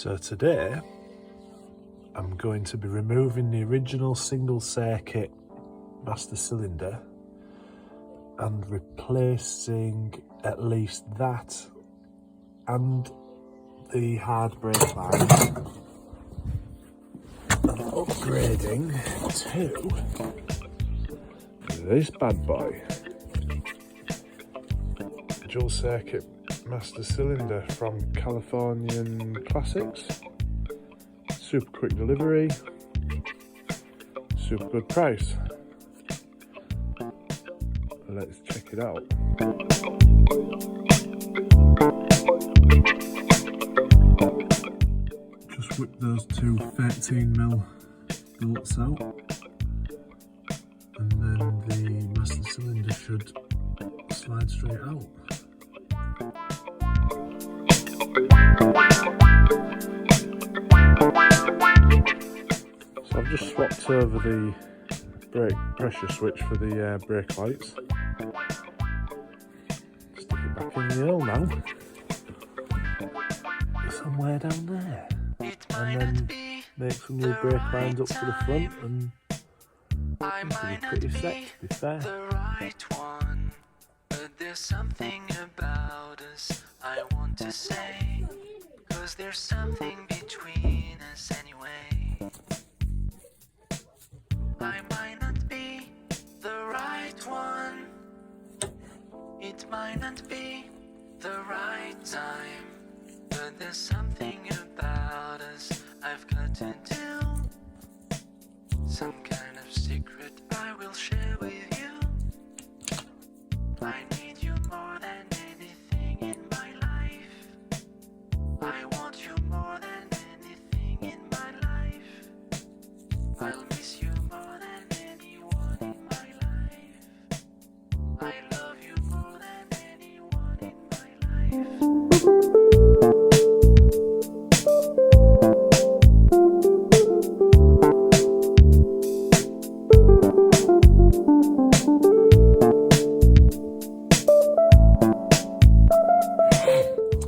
So today I'm going to be removing the original single circuit master cylinder and replacing at least that and the hard brake line, and upgrading to this bad boy. Dual circuit master cylinder from Californian Classics. Super quick delivery, super good price. Let's check it out. Just whip those two 13mm bolts out, and then the master cylinder should slide straight out. So I've just swapped over the brake pressure switch for the brake lights. Stick it back in the hole now, somewhere down there, and then make some new brake lines up to the front, and this will be pretty set, to be fair. But there's something about us I want to say, 'cause there's something between us anyway. I might not be the right one, it might not be the right time, but there's something about us I've got to do, some kind of secret I will share with you. I need you more than anything in my life, I want you more than anything in my life, I'll miss you more than anyone in my life, I love you more than anyone in my life.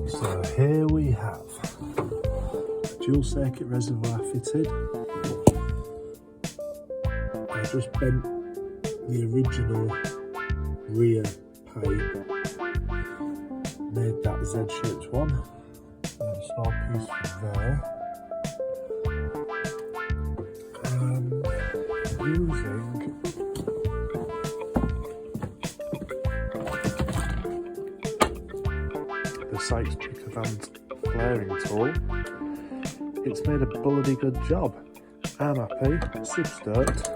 So here we have dual circuit reservoir fitted. I just bent the original rear pipe, made that Z-shaped one, and a small piece from there. Using the Sykes Pick-a-Vant flaring tool, it's made a bloody good job. I'm happy, super stoked.